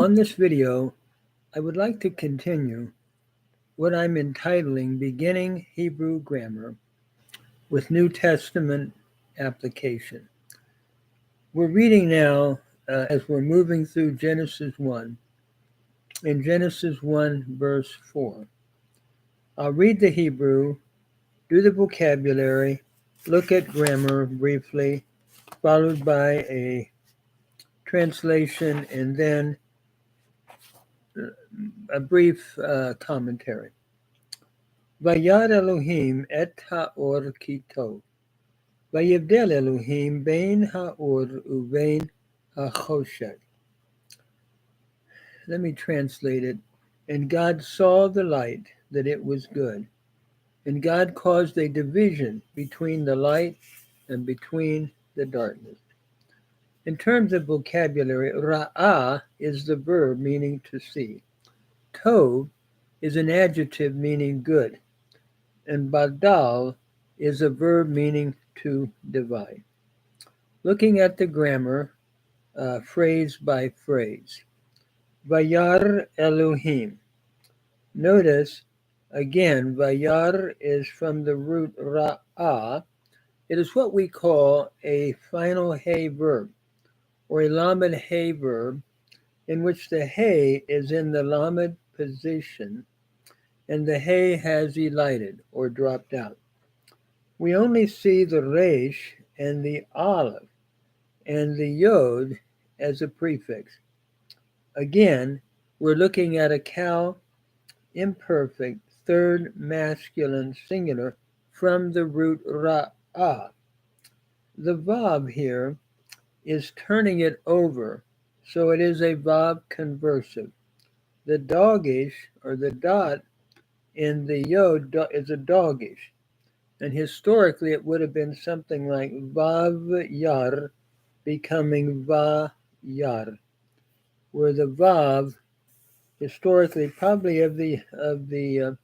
On this video, I would like to continue what I'm entitling Beginning Hebrew Grammar with New Testament Application. We're reading now as we're moving through Genesis 1. In Genesis 1, verse 4. I'll read the Hebrew, do the vocabulary, look at grammar briefly, followed by a translation, and then a brief commentary. Vayad Elohim et ha'or ki tov. Vayivdel Elohim bein ha'or uvein ha'choshek. Let me translate it. And God saw the light, that it was good. And God caused a division between the light and between the darkness. In terms of vocabulary, ra'ah is the verb meaning to see. Tov is an adjective meaning good. And badal is a verb meaning to divide. Looking at the grammar, phrase by phrase. Vayar Elohim. Notice, again, vayar is from the root ra'ah. It is what we call a final hay verb, or a lamed hay verb, in which the hay is in the lamed position, and the hay has elided, or dropped out. We only see the resh and the aleph and the yod as a prefix. Again, we're looking at a cow imperfect third masculine singular from the root ra'ah. The vav here is turning it over, so it is a vav conversive. The dogish, or the dot, in the yod is a dogish. And historically, it would have been something like vav yar becoming va yar, where the vav, historically, probably of the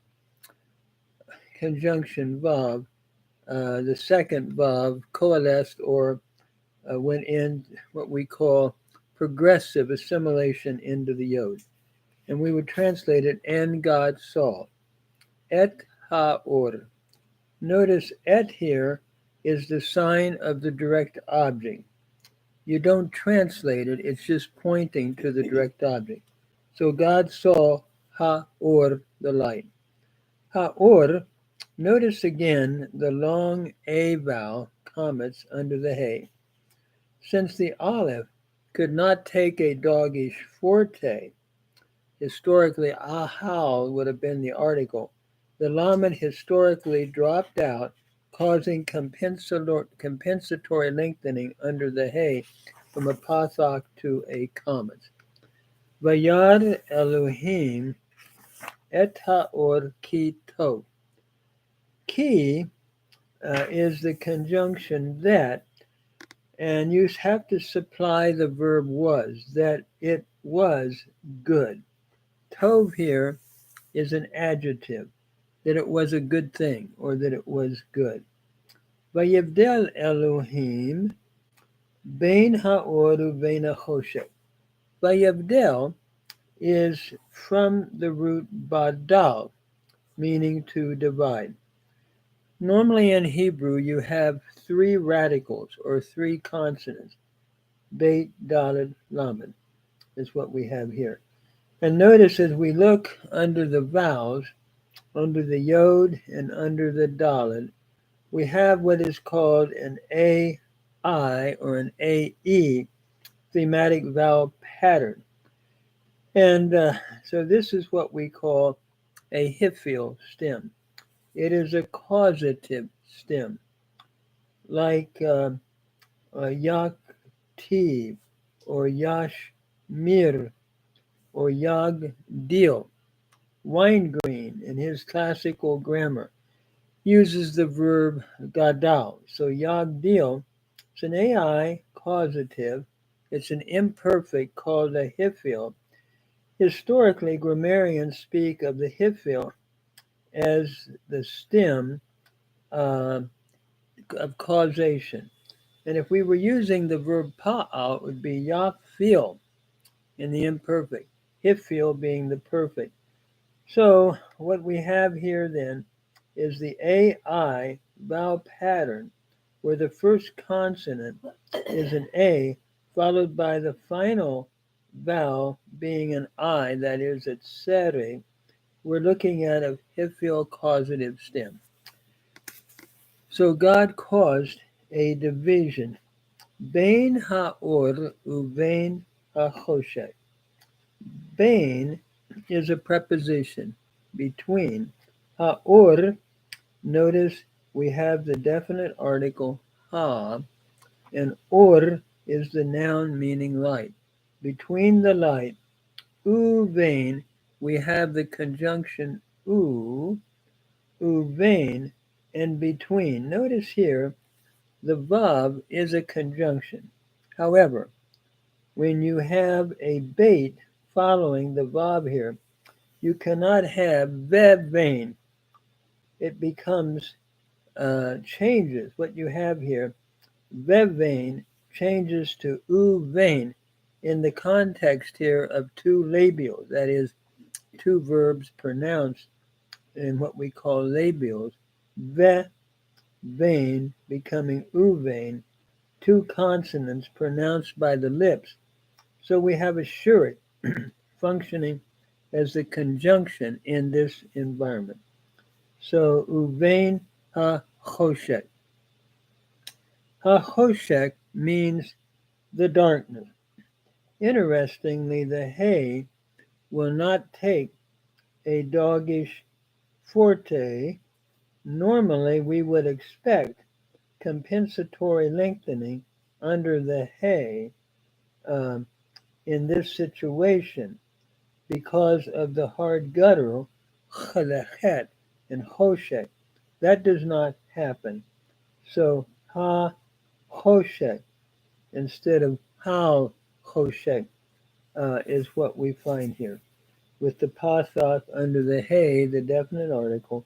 conjunction vav, the second vav coalesced or went in what we call progressive assimilation into the yod. And we would translate it, and God saw. Et ha'or. Notice et here is the sign of the direct object. You don't translate it, it's just pointing to the direct object. So God saw ha'or, the light. Ha'or, notice again the long A vowel comets under the hay. Since the aleph could not take a dogish forte, historically ahal would have been the article. The lamed historically dropped out, causing compensatory lengthening under the hay from a pathak to a comet. Vayad Elohim et ha'or ki tov. Ki is the conjunction that, and you have to supply the verb was, that it was good. Tov here is an adjective, that it was a good thing, or that it was good. Vayivdel Elohim bein ha'or uvein ha'choshek. Vayivdel is from the root badal, meaning to divide. Normally in Hebrew, you have three radicals, or three consonants. Beit, Dalet, Lamed is what we have here. And notice as we look under the vowels, under the yod and under the dalet, we have what is called an AI or an AE thematic vowel pattern. And so this is what we call a hifil stem. It is a causative stem, like yaktiv or yashmir or yagdil. Winegreen, in his classical grammar, uses the verb gadal. So yagdil, it's an AI causative. It's an imperfect called a hifil. Historically, grammarians speak of the hifil as the stem of causation. And if we were using the verb pa'al, it would be yafil. and the imperfect, Hifil being the perfect. So what we have here then is the AI vowel pattern where the first consonant is an A followed by the final vowel being an I, that is a tsere. We're looking at a Hifil causative stem. So God caused a division. Bain ha'or uvein ha'choshek. Bain is a preposition between. Ha'or, notice we have the definite article ha, and or is the noun meaning light. Between the light, uvein, we have the conjunction uvein, and between. Notice here, the vav is a conjunction. However, when you have a bait following the vav here, you cannot have vevain. It becomes changes. What you have here, vevain changes to uvain in the context here of two labials, that is, two verbs pronounced in what we call labials, vevain becoming uvain, two consonants pronounced by the lips. So we have a shurit functioning as the conjunction in this environment. So uvein ha-choshek. Ha-choshek means the darkness. Interestingly, the hay will not take a doggish forte. Normally, we would expect compensatory lengthening under the hay in this situation because of the hard guttural chet and hoshek. That does not happen. So ha hoshek instead of how hoshek is what we find here, with the pathos under the hay, the definite article,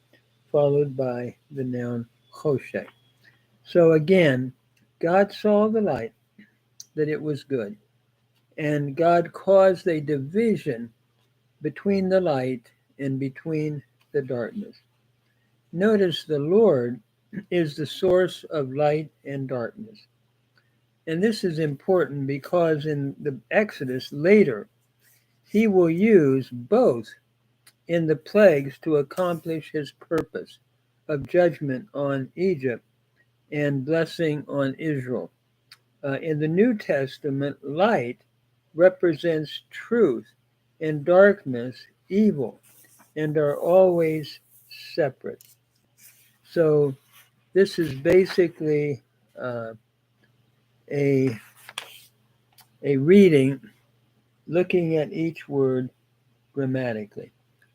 followed by the noun hoshek. So again, God saw the light, that it was good, and God caused a division between the light and between the darkness. Notice the Lord is the source of light and darkness. And this is important because in the Exodus later, he will use both in the plagues to accomplish his purpose of judgment on Egypt and blessing on Israel. In the New Testament, light represents truth and darkness, evil, and are always separate. So this is basically uh, a reading looking at each word grammatically.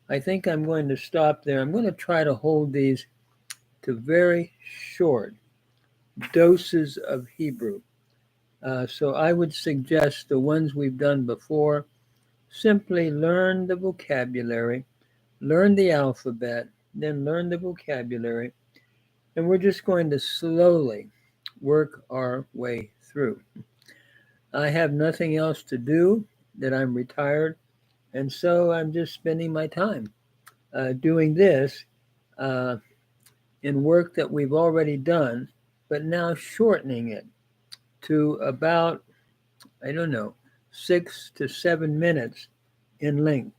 I think I'm going to stop there. I'm going to try to hold these to very short doses of Hebrew. So I would suggest the ones we've done before. Simply learn the vocabulary, learn the alphabet, then learn the vocabulary, and we're just going to slowly work our way through. I have nothing else to do, that I'm retired, and so I'm just spending my time doing this uh, in work that we've already done, but now shortening it to about, I don't know, 6 to 7 minutes in length.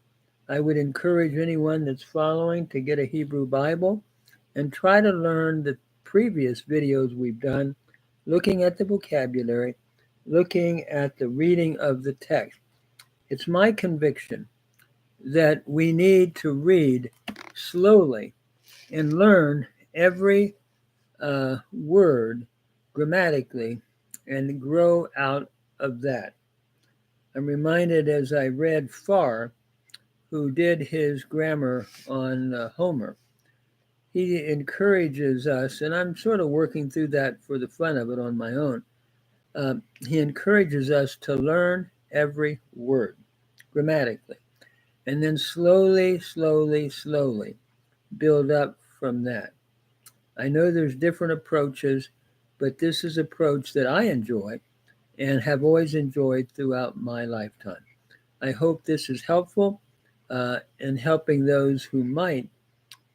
I would encourage anyone that's following to get a Hebrew Bible and try to learn the previous videos we've done, looking at the vocabulary, looking at the reading of the text. It's my conviction that we need to read slowly and learn every word grammatically and grow out of that. I'm reminded as I read Farr, who did his grammar on Homer, he encourages us, and I'm sort of working through that for the fun of it on my own. He encourages us to learn every word grammatically and then slowly, slowly, slowly build up from that. I know there's different approaches, but this is an approach that I enjoy and have always enjoyed throughout my lifetime. I hope this is helpful in helping those who might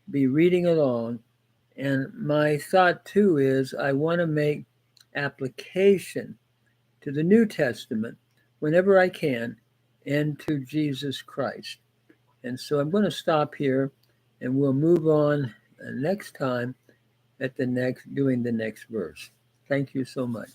be reading along. And my thought too is I want to make application to the New Testament whenever I can and to Jesus Christ. And so I'm going to stop here and we'll move on next time at doing the next verse. Thank you so much.